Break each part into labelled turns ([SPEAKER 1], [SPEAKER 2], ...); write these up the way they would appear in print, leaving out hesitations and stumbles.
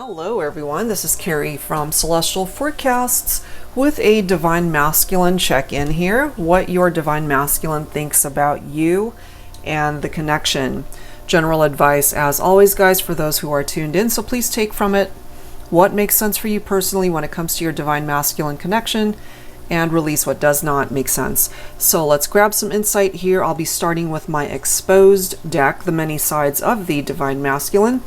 [SPEAKER 1] Hello everyone, this is Carrie from Celestial Forecasts with a Divine Masculine check-in here. What your Divine Masculine thinks about you and the connection. General advice as always, guys, for those who are tuned in, so please take from it what makes sense for you personally when it comes to your Divine Masculine connection and release what does not make sense. So let's grab some insight here. I'll be starting with my exposed deck, the many sides of the Divine Masculine,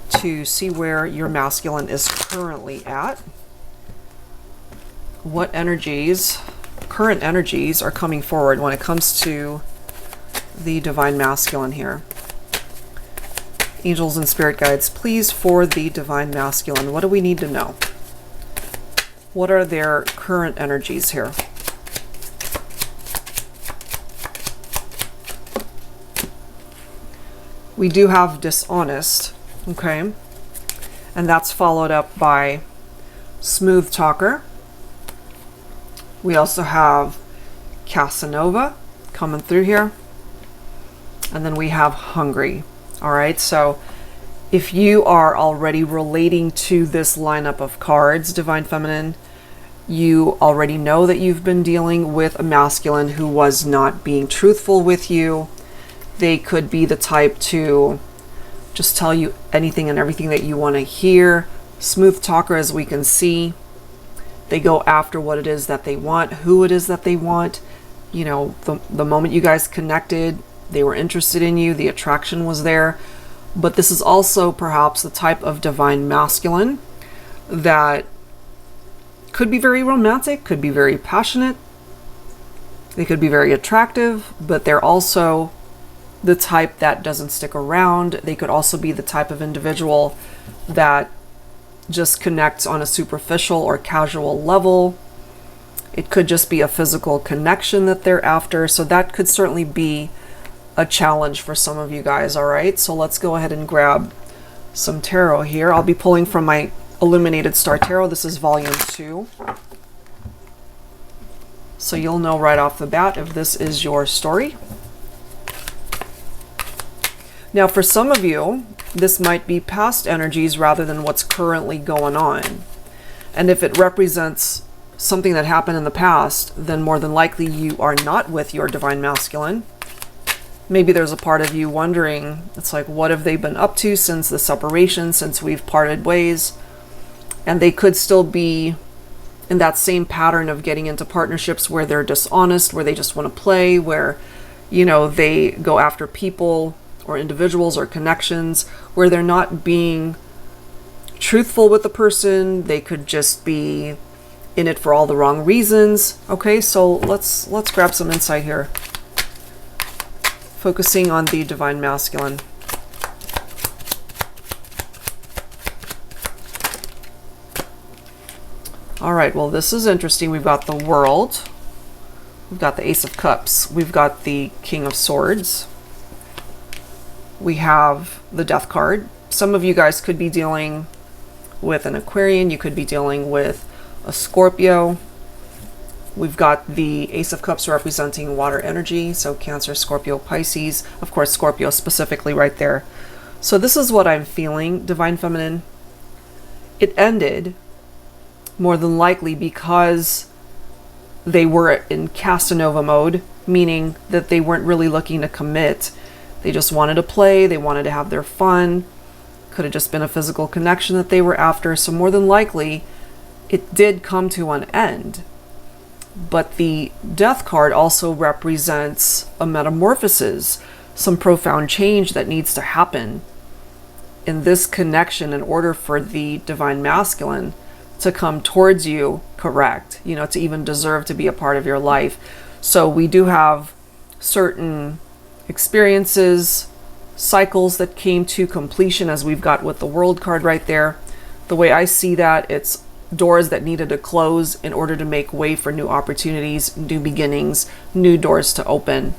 [SPEAKER 1] to see where your masculine is currently at. What energies, current energies, are coming forward when it comes to the Divine Masculine here. Angels and spirit guides, please, for the Divine Masculine, what do we need to know? What are their current energies here? We do have dishonest. Okay, and that's followed up by smooth talker. We also have Casanova coming through here, and then we have hungry. All right, so if you are already relating to this lineup of cards, Divine Feminine, you already know that you've been dealing with a masculine who was not being truthful with you. They could be the type to just tell you anything and everything that you want to hear. Smooth talker, as we can see. They go after what it is that they want, who it is that they want. You know, the moment you guys connected, they were interested in you, the attraction was there. But this is also perhaps the type of Divine Masculine that could be very romantic, could be very passionate. They could be very attractive, but they're also the type that doesn't stick around. They could also be the type of individual that just connects on a superficial or casual level. It could just be a physical connection that they're after. So that could certainly be a challenge for some of you guys. All right, so let's go ahead and grab some tarot here. I'll be pulling from my Illuminated Star Tarot. This is volume 2. So you'll know right off the bat if this is your story. Now, for some of you, this might be past energies rather than what's currently going on. And if it represents something that happened in the past, then more than likely you are not with your Divine Masculine. Maybe there's a part of you wondering, it's like, what have they been up to since the separation, since we've parted ways? And they could still be in that same pattern of getting into partnerships where they're dishonest, where they just want to play, where, you know, they go after people or individuals or connections where they're not being truthful with the person. They could just be in it for all the wrong reasons. Okay, so let's grab some insight here. Focusing on the Divine Masculine. All right, well, this is interesting. We've got the World. We've got the Ace of Cups. We've got the King of Swords. We have the Death card. Some of you guys could be dealing with an Aquarian. You could be dealing with a Scorpio. We've got the Ace of Cups representing water energy. So Cancer, Scorpio, Pisces. Of course, Scorpio specifically right there. So this is what I'm feeling, Divine Feminine. It ended more than likely because they were in Casanova mode, meaning that they weren't really looking to commit. They just wanted to play, they wanted to have their fun. Could have just been a physical connection that they were after. So more than likely, it did come to an end. But the Death card also represents a metamorphosis, some profound change that needs to happen in this connection in order for the Divine Masculine to come towards you correct, you know, to even deserve to be a part of your life. So we do have certain experiences, cycles that came to completion, as we've got with the World card right there. The way I see that, it's doors that needed to close in order to make way for new opportunities, new beginnings, new doors to open.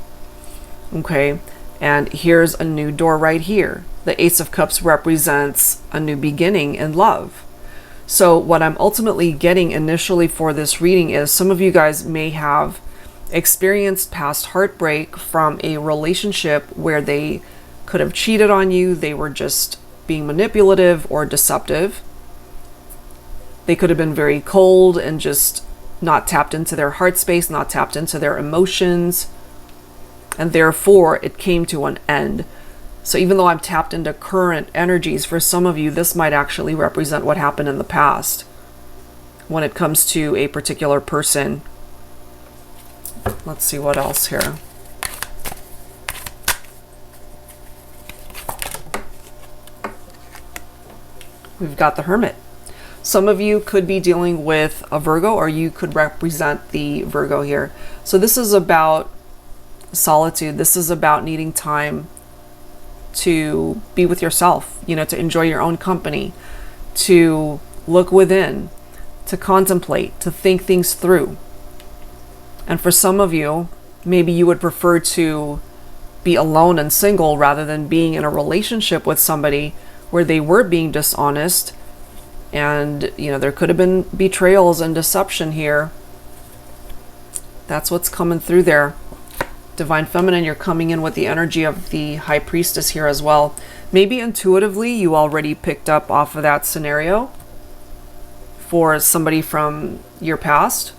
[SPEAKER 1] Okay, and here's a new door right here. The Ace of Cups represents a new beginning in love. So what I'm ultimately getting initially for this reading is some of you guys may have experienced past heartbreak from a relationship where they could have cheated on you. They were just being manipulative or deceptive. They could have been very cold and just not tapped into their heart space, not tapped into their emotions, and therefore it came to an end. So even though I'm tapped into current energies, for some of you, this might actually represent what happened in the past when it comes to a particular person. Let's see what else here. We've got the Hermit. Some of you could be dealing with a Virgo, or you could represent the Virgo here. So this is about solitude. This is about needing time to be with yourself, you know, to enjoy your own company, to look within, to contemplate, to think things through. And for some of you, maybe you would prefer to be alone and single rather than being in a relationship with somebody where they were being dishonest. And, you know, there could have been betrayals and deception here. That's what's coming through there. Divine Feminine, you're coming in with the energy of the High Priestess here as well. Maybe intuitively you already picked up off of that scenario for somebody from your past.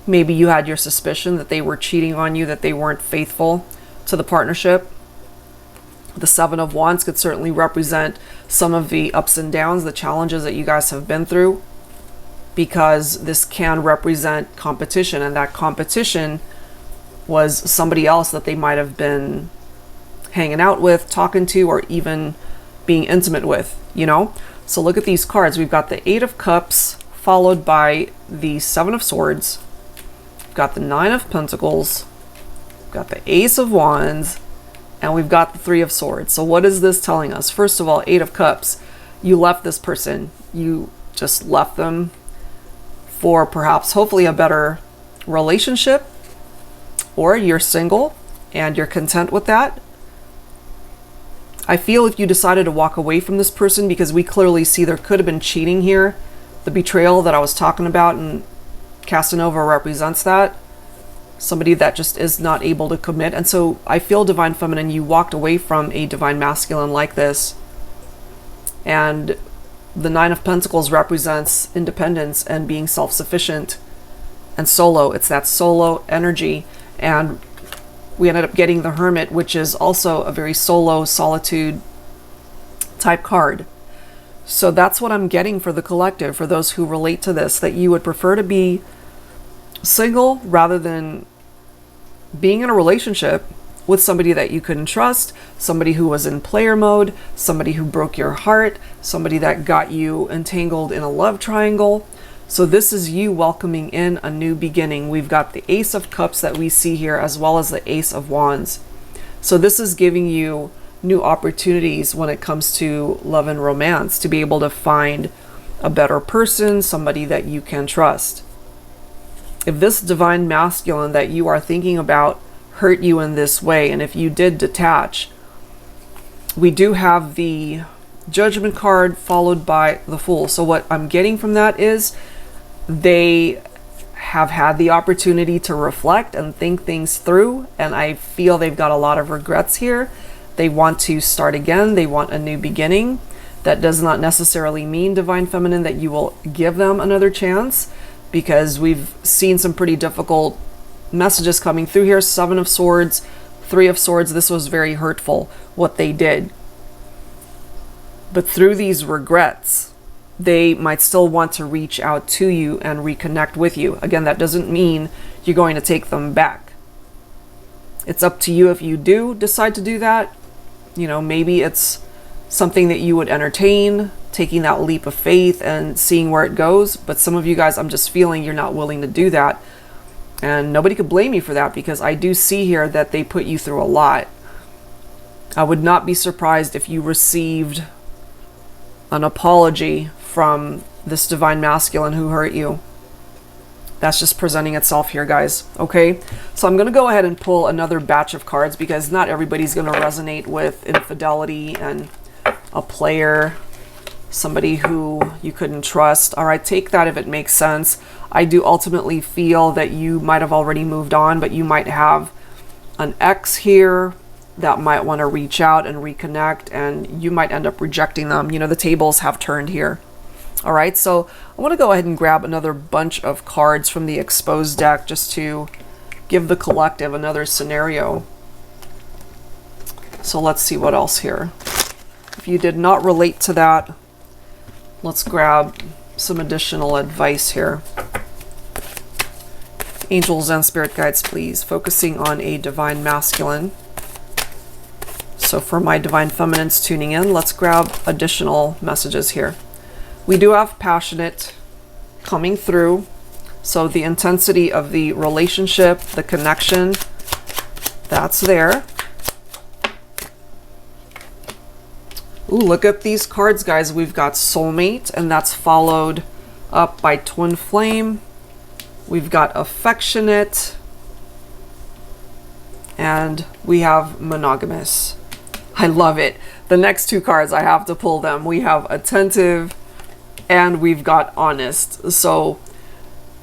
[SPEAKER 1] Maybe you had your suspicion that they were cheating on you, that they weren't faithful to the partnership. The Seven of Wands could certainly represent some of the ups and downs, the challenges that you guys have been through, because this can represent competition, and that competition was somebody else that they might have been hanging out with, talking to, or even being intimate with, you know? So look at these cards. We've got the Eight of Cups followed by the Seven of Swords. We've got the Nine of Pentacles. We've got the Ace of Wands. And we've got the Three of Swords. So what is this telling us? First of all, Eight of Cups. You left this person. You just left them for perhaps, hopefully, a better relationship. Or you're single and you're content with that. I feel if you decided to walk away from this person, because we clearly see there could have been cheating here. The betrayal that I was talking about, and Casanova represents that. Somebody that just is not able to commit. And so I feel, Divine Feminine, you walked away from a Divine Masculine like this. And the Nine of Pentacles represents independence and being self-sufficient and solo. It's that solo energy. And we ended up getting the Hermit, which is also a very solo, solitude type card. So that's what I'm getting for the collective, for those who relate to this, that you would prefer to be single rather than being in a relationship with somebody that you couldn't trust, somebody who was in player mode, somebody who broke your heart, somebody that got you entangled in a love triangle. So this is you welcoming in a new beginning. We've got the Ace of Cups that we see here, as well as the Ace of Wands. So this is giving you new opportunities when it comes to love and romance, to be able to find a better person, somebody that you can trust. If this Divine Masculine that you are thinking about hurt you in this way, and if you did detach, we do have the Judgment card followed by the Fool. So what I'm getting from that is they have had the opportunity to reflect and think things through, and I feel they've got a lot of regrets here. They want to start again. They want a new beginning. That does not necessarily mean, Divine Feminine, that you will give them another chance, because we've seen some pretty difficult messages coming through here. Seven of Swords, Three of Swords. This was very hurtful, what they did. But through these regrets, they might still want to reach out to you and reconnect with you. Again, that doesn't mean you're going to take them back. It's up to you if you do decide to do that. You know, maybe it's something that you would entertain, taking that leap of faith and seeing where it goes. But some of you guys, I'm just feeling you're not willing to do that. And nobody could blame you for that, because I do see here that they put you through a lot. I would not be surprised if you received an apology from this Divine Masculine who hurt you. That's just presenting itself here, guys. Okay, so I'm going to go ahead and pull another batch of cards, because not everybody's going to resonate with infidelity and a player, somebody who you couldn't trust. All right, take that if it makes sense. I do ultimately feel that you might have already moved on, but you might have an ex here that might want to reach out and reconnect, and you might end up rejecting them. You know, the tables have turned here. All right, so I want to go ahead and grab another bunch of cards from the exposed deck just to give the collective another scenario. So let's see what else here. If you did not relate to that, let's grab some additional advice here. Angels and spirit guides, please. Focusing on a divine masculine. So for my divine feminines tuning in, let's grab additional messages here. We do have passionate coming through. So the intensity of the relationship, the connection, that's there. Ooh, look at these cards, guys. We've got soulmate, and that's followed up by twin flame. We've got affectionate, and we have monogamous. I love it. The next two cards, I have to pull them. We have attentive, and we've got honest. So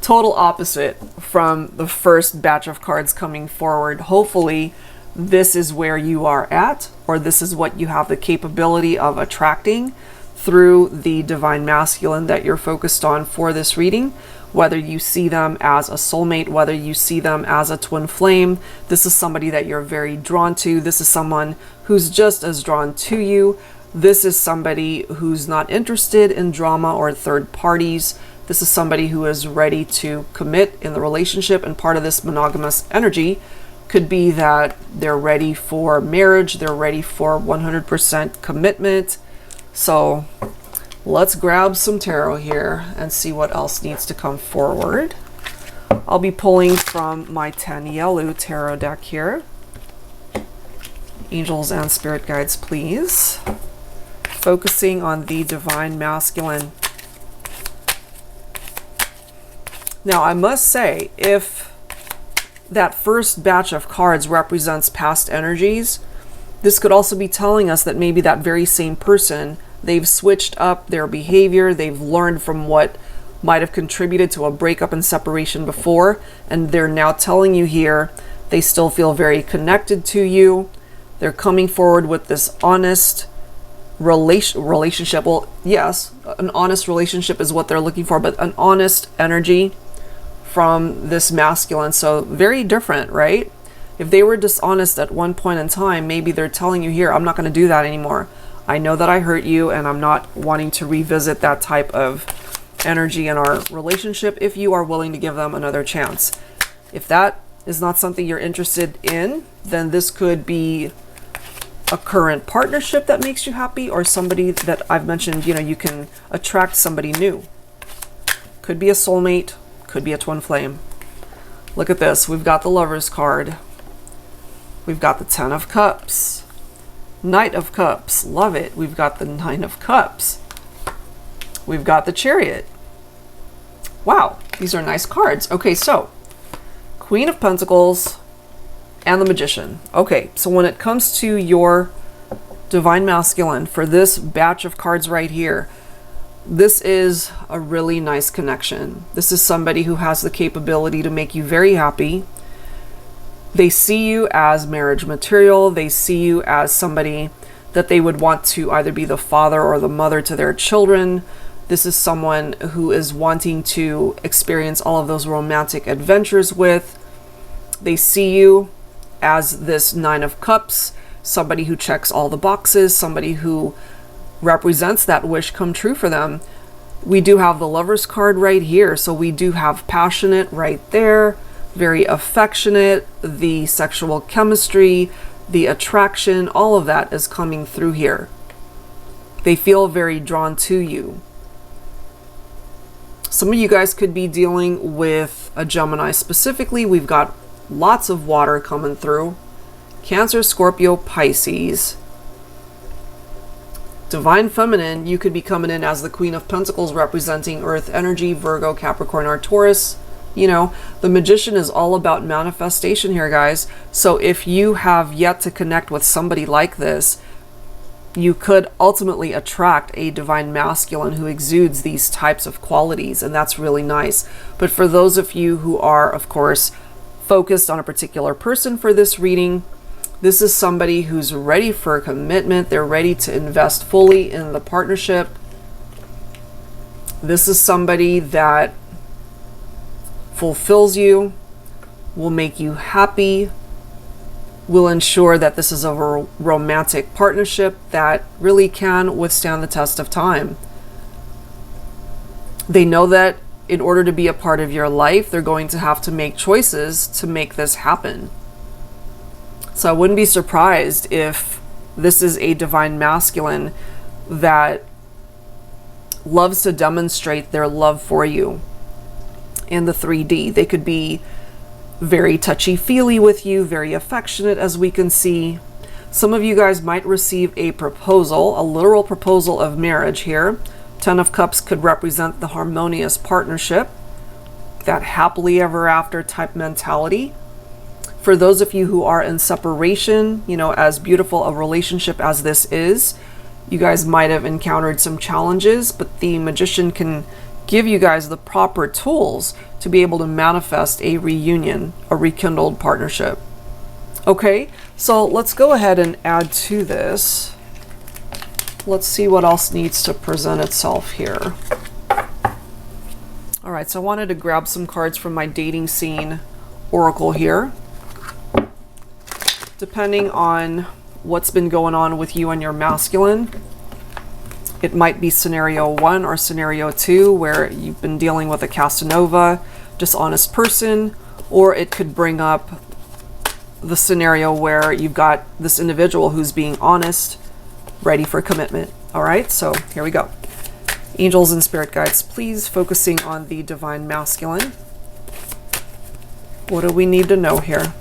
[SPEAKER 1] total opposite from the first batch of cards coming forward. Hopefully this is where you are at, or this is what you have the capability of attracting through the divine masculine that you're focused on for this reading. Whether you see them as a soulmate, whether you see them as a twin flame, this is somebody that you're very drawn to. This is someone who's just as drawn to you. This is somebody who's not interested in drama or third parties. This is somebody who is ready to commit in the relationship, and part of this monogamous energy could be that they're ready for marriage, they're ready for 100% commitment. So let's grab some tarot here and see what else needs to come forward. I'll be pulling from my TANIELU tarot deck here. Angels and spirit guides, please. Focusing on the divine masculine. Now, I must say, if that first batch of cards represents past energies, this could also be telling us that maybe that very same person, they've switched up their behavior, they've learned from what might have contributed to a breakup and separation before, and they're now telling you here they still feel very connected to you. They're coming forward with this honest relationship. Well, yes, an honest relationship is what they're looking for, but an honest energy from this masculine. So very different, right? If they were dishonest at one point in time, maybe they're telling you here, I'm not going to do that anymore. I know that I hurt you, and I'm not wanting to revisit that type of energy in our relationship if you are willing to give them another chance. If that is not something you're interested in, then this could be a current partnership that makes you happy, or somebody that I've mentioned, you know, you can attract somebody new. Could be a soulmate, could be a twin flame. Look at this. We've got the Lover's card. We've got the Ten of Cups. Knight of Cups. Love it. We've got the Nine of Cups. We've got the Chariot. Wow, these are nice cards. Okay, so Queen of Pentacles and the Magician. Okay, so when it comes to your divine masculine, for this batch of cards right here, this is a really nice connection. This is somebody who has the capability to make you very happy. They see you as marriage material. They see you as somebody that they would want to either be the father or the mother to their children. This is someone who is wanting to experience all of those romantic adventures with. They see you as this Nine of Cups, somebody who checks all the boxes, somebody who represents that wish come true for them. We do have the Lover's card right here, so we do have passionate right there, very affectionate, the sexual chemistry, the attraction, all of that is coming through here. They feel very drawn to you. Some of you guys could be dealing with a Gemini specifically. We've got lots of water coming through. Cancer, Scorpio, Pisces. Divine Feminine, you could be coming in as the Queen of Pentacles, representing Earth energy, Virgo, Capricorn, or Taurus. You know, the Magician is all about manifestation here, guys. So if you have yet to connect with somebody like this, you could ultimately attract a divine masculine who exudes these types of qualities, and that's really nice. But for those of you who are, of course, focused on a particular person for this reading, This is somebody who's ready for a commitment. They're ready to invest fully in the partnership. This is somebody that fulfills you, will make you happy, will ensure that this is a romantic partnership that really can withstand the test of time. They know that in order to be a part of your life, they're going to have to make choices to make this happen. So I wouldn't be surprised if this is a divine masculine that loves to demonstrate their love for you in the 3D. They could be very touchy-feely with you, very affectionate, as we can see. Some of you guys might receive a proposal, a literal proposal of marriage here. 10 of Cups could represent the harmonious partnership, that happily ever after type mentality. For those of you who are in separation, you know, as beautiful a relationship as this is, you guys might have encountered some challenges, but the Magician can give you guys the proper tools to be able to manifest a reunion, a rekindled partnership. Okay, so let's go ahead and add to this. Let's see what else needs to present itself here. All right, so I wanted to grab some cards from my dating scene oracle here. Depending on what's been going on with you and your masculine, it might be scenario 1 or scenario 2 where you've been dealing with a Casanova, dishonest person, or it could bring up the scenario where you've got this individual who's being honest, ready for commitment. All right, so here we go. Angels and spirit guides, please focusing on the divine masculine. What do we need to know here?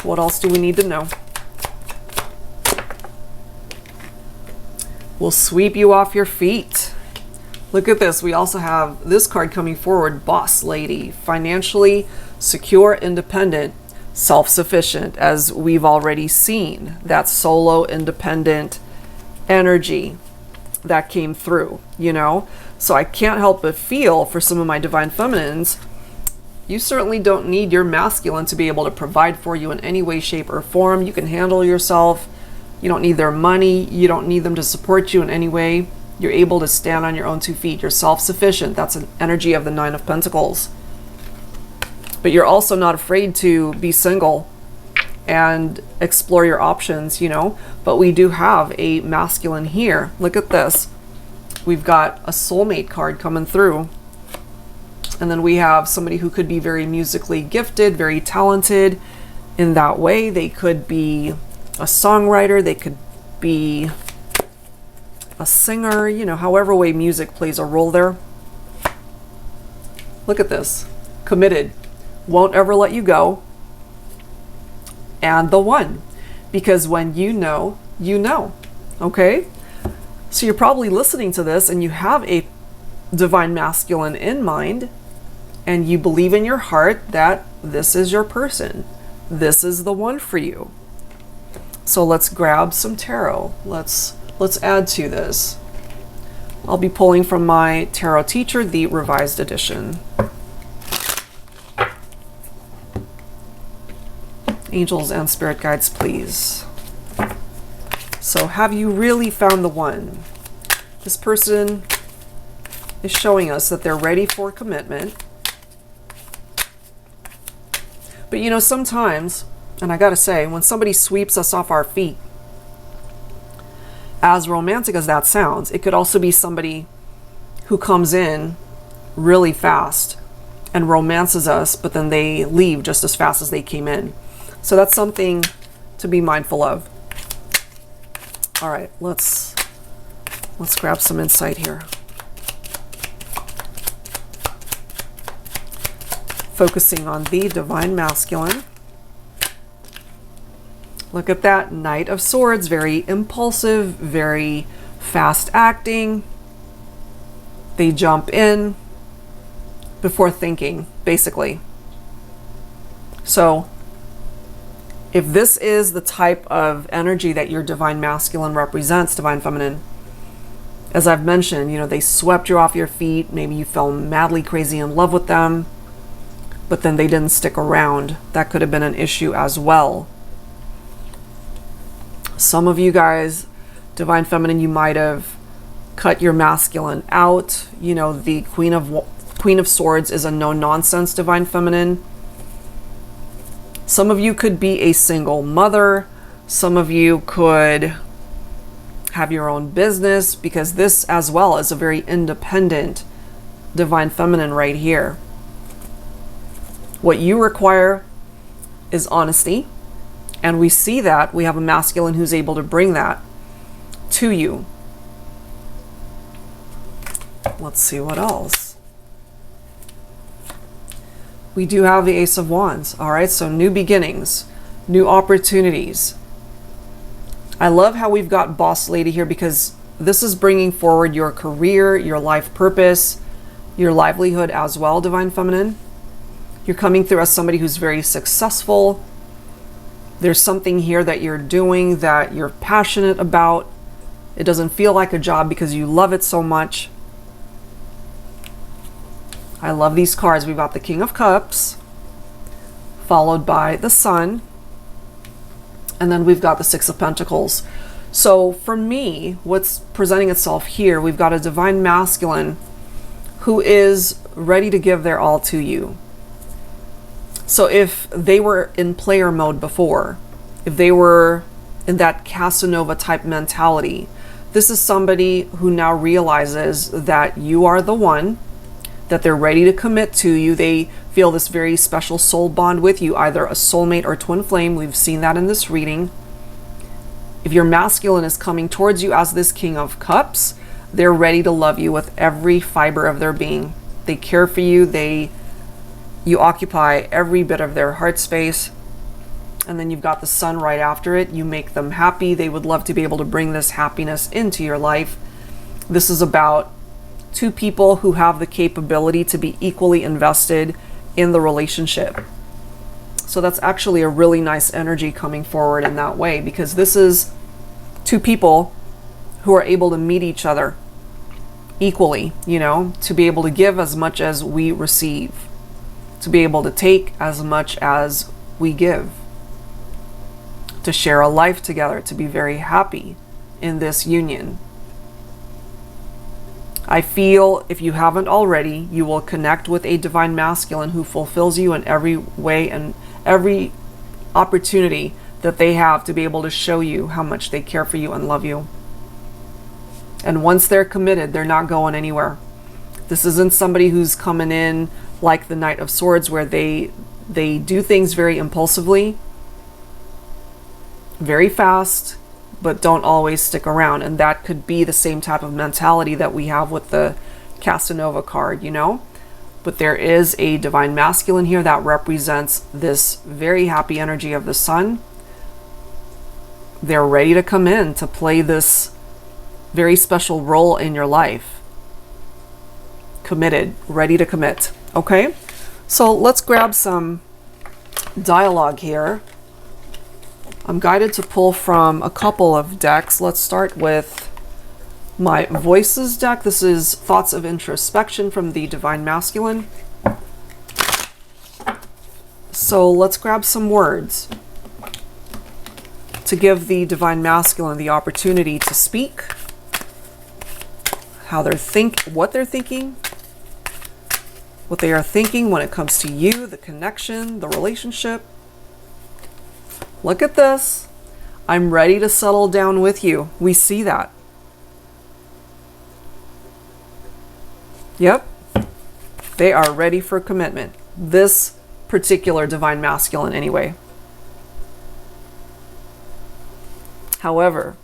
[SPEAKER 1] What else do we need to know? Will sweep you off your feet. Look at this. We also have this card coming forward, boss lady, financially secure, independent, self-sufficient, as we've already seen. That solo independent energy that came through, you know? So I can't help but feel for some of my divine feminines, you certainly don't need your masculine to be able to provide for you in any way, shape, or form. You can handle yourself. You don't need their money. You don't need them to support you in any way. You're able to stand on your own 2 feet. You're self-sufficient. That's an energy of the 9 of Pentacles. But you're also not afraid to be single and explore your options, you know. But we do have a masculine here. Look at this. We've got a soulmate card coming through. And then we have somebody who could be very musically gifted, very talented in that way. They could be a songwriter, they could be a singer, you know, however way music plays a role there. Look at this. Committed. Won't ever let you go. And the one. Because when you know, you know. Okay? So you're probably listening to this and you have a divine masculine in mind, and you believe in your heart that this is your person. This is the one for you. So let's grab some tarot. Let's add to this. I'll be pulling from my tarot teacher, the revised edition. Angels and spirit guides, please. So have you really found the one? This person is showing us that they're ready for commitment. But you know, sometimes, and I gotta say, when somebody sweeps us off our feet, as romantic as that sounds, it could also be somebody who comes in really fast and romances us, but then they leave just as fast as they came in. So that's something to be mindful of. All right, let's grab some insight here. Focusing on the divine masculine. Look at that Knight of Swords, very impulsive, very fast acting. They jump in before thinking, basically. So if this is the type of energy that your divine masculine represents, divine feminine, as I've mentioned, you know, they swept you off your feet. Maybe you fell madly crazy in love with them, but then they didn't stick around. That could have been an issue as well. Some of you guys, Divine Feminine, you might have cut your masculine out. You know, the Queen of Swords is a no-nonsense Divine Feminine. Some of you could be a single mother. Some of you could have your own business, because this as well is a very independent Divine Feminine right here. What you require is honesty. And we see that we have a masculine who's able to bring that to you. Let's see what else. We do have the Ace of Wands. All right, so new beginnings, new opportunities. I love how we've got Boss Lady here, because this is bringing forward your career, your life purpose, your livelihood as well, Divine Feminine. You're coming through as somebody who's very successful. There's something here that you're doing that you're passionate about. It doesn't feel like a job because you love it so much. I love these cards. We've got the King of Cups, followed by the Sun, and then we've got the Six of Pentacles. So for me, what's presenting itself here, we've got a Divine Masculine who is ready to give their all to you. So if they were in player mode before, if they were in that Casanova type mentality, this is somebody who now realizes that you are the one, that they're ready to commit to you. They feel this very special soul bond with you, either a soulmate or twin flame. We've seen that in this reading. If your masculine is coming towards you as this King of Cups, they're ready to love you with every fiber of their being. They care for you. You occupy every bit of their heart space. And then you've got the Sun right after it. You make them happy. They would love to be able to bring this happiness into your life. This is about two people who have the capability to be equally invested in the relationship. So that's actually a really nice energy coming forward in that way, because this is two people who are able to meet each other equally, you know, to be able to give as much as we receive, to be able to take as much as we give, to share a life together, to be very happy in this union. I feel, if you haven't already, you will connect with a Divine Masculine who fulfills you in every way and every opportunity that they have to be able to show you how much they care for you and love you. And once they're committed, they're not going anywhere. This isn't somebody who's coming in like the Knight of Swords, where they do things very impulsively, very fast, but don't always stick around. And that could be the same type of mentality that we have with the Casanova card, you know? But there is a Divine Masculine here that represents this very happy energy of the Sun. They're ready to come in to play this very special role in your life. Committed, ready to commit. Okay, so let's grab some dialogue here. I'm guided to pull from a couple of decks. Let's start with my Voices deck. This is Thoughts of Introspection from the Divine Masculine. So let's grab some words to give the Divine Masculine the opportunity to speak, how they're what they're thinking, what they are thinking when it comes to you, the connection, the relationship. Look at this. I'm ready to settle down with you. We see that. Yep. They are ready for commitment. This particular Divine Masculine anyway. However,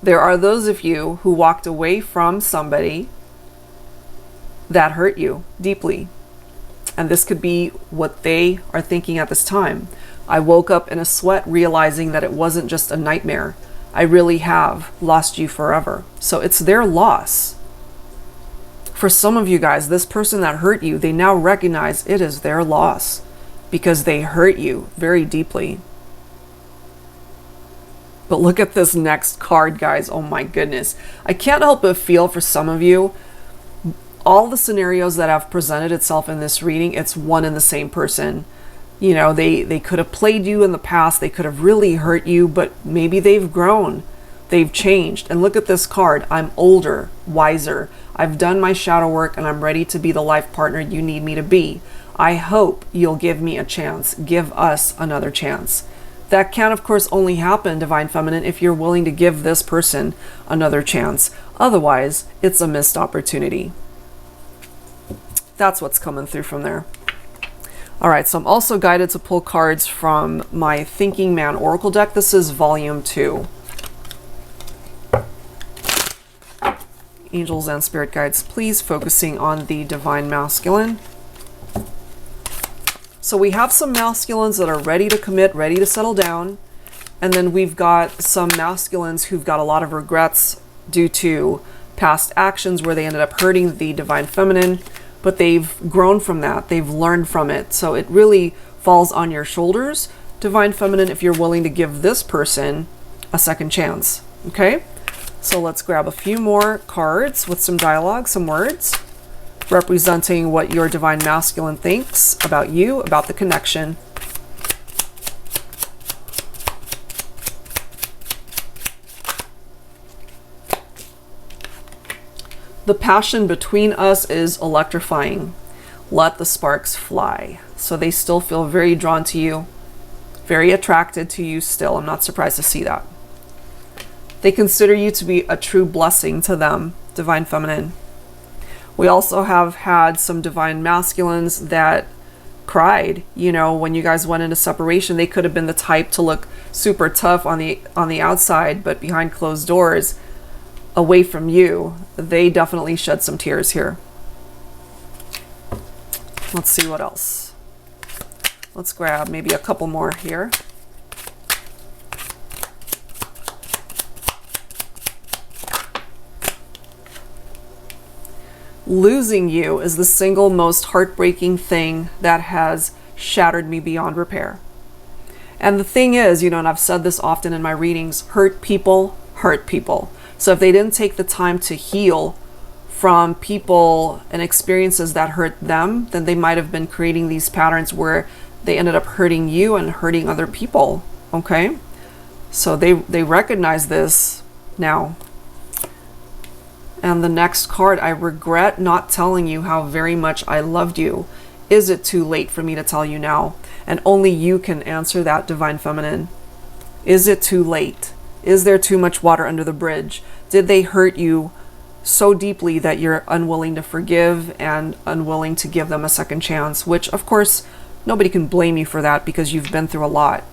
[SPEAKER 1] there are those of you who walked away from somebody that hurt you deeply. And this could be what they are thinking at this time. I woke up in a sweat realizing that it wasn't just a nightmare. I really have lost you forever. So it's their loss. For some of you guys, this person that hurt you, they now recognize it is their loss because they hurt you very deeply. But look at this next card, guys. Oh my goodness. I can't help but feel for some of you, all the scenarios that have presented itself in this reading, it's one and the same person. You know, they could have played you in the past. They could have really hurt you, but maybe they've grown. They've changed. And look at this card. I'm older, wiser. I've done my shadow work and I'm ready to be the life partner you need me to be. I hope you'll give me a chance. Give us another chance. That can, of course, only happen, Divine Feminine, if you're willing to give this person another chance. Otherwise, it's a missed opportunity. That's what's coming through from there. All right, so I'm also guided to pull cards from my Thinking Man Oracle deck. This is volume 2. Angels and spirit guides, please, focusing on the Divine Masculine. So we have some masculines that are ready to commit, ready to settle down. And then we've got some masculines who've got a lot of regrets due to past actions where they ended up hurting the Divine Feminine, but they've grown from that. They've learned from it. So it really falls on your shoulders, Divine Feminine, if you're willing to give this person a second chance. Okay? So let's grab a few more cards with some dialogue, some words, representing what your Divine Masculine thinks about you, about the connection. The passion between us is electrifying. Let the sparks fly. So they still feel very drawn to you, very attracted to you still. I'm not surprised to see that. They consider you to be a true blessing to them, Divine Feminine. We also have had some Divine Masculines that cried. You know, when you guys went into separation, they could have been the type to look super tough on the outside, but behind closed doors, away from you, they definitely shed some tears here. Let's see what else. Let's grab maybe a couple more here. Losing you is the single most heartbreaking thing that has shattered me beyond repair. And the thing is, you know, and I've said this often in my readings, hurt people hurt people. So if they didn't take the time to heal from people and experiences that hurt them, then they might have been creating these patterns where they ended up hurting you and hurting other people. Okay? So they recognize this now. And the next card, I regret not telling you how very much I loved you. Is it too late for me to tell you now? And only you can answer that, Divine Feminine. Is it too late? Is there too much water under the bridge? Did they hurt you so deeply that you're unwilling to forgive and unwilling to give them a second chance? Which, of course, nobody can blame you for that because you've been through a lot.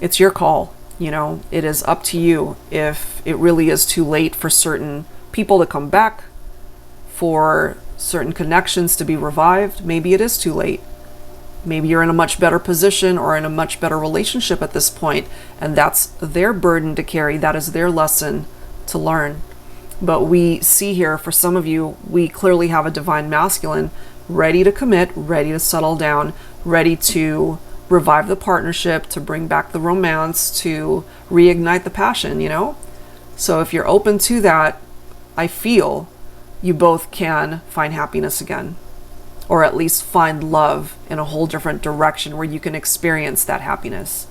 [SPEAKER 1] It's your call. You know, it is up to you if it really is too late for certain people to come back, for certain connections to be revived. Maybe it is too late. Maybe you're in a much better position or in a much better relationship at this point, and that's their burden to carry. That is their lesson to learn. But we see here, for some of you, we clearly have a Divine Masculine ready to commit, ready to settle down, ready to revive the partnership, to bring back the romance, to reignite the passion, you know? So if you're open to that, I feel you both can find happiness again, or at least find love in a whole different direction where you can experience that happiness.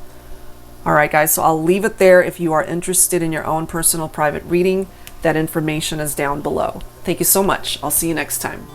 [SPEAKER 1] All right, guys, so I'll leave it there. If you are interested in your own personal private reading, that information is down below. Thank you so much. I'll see you next time.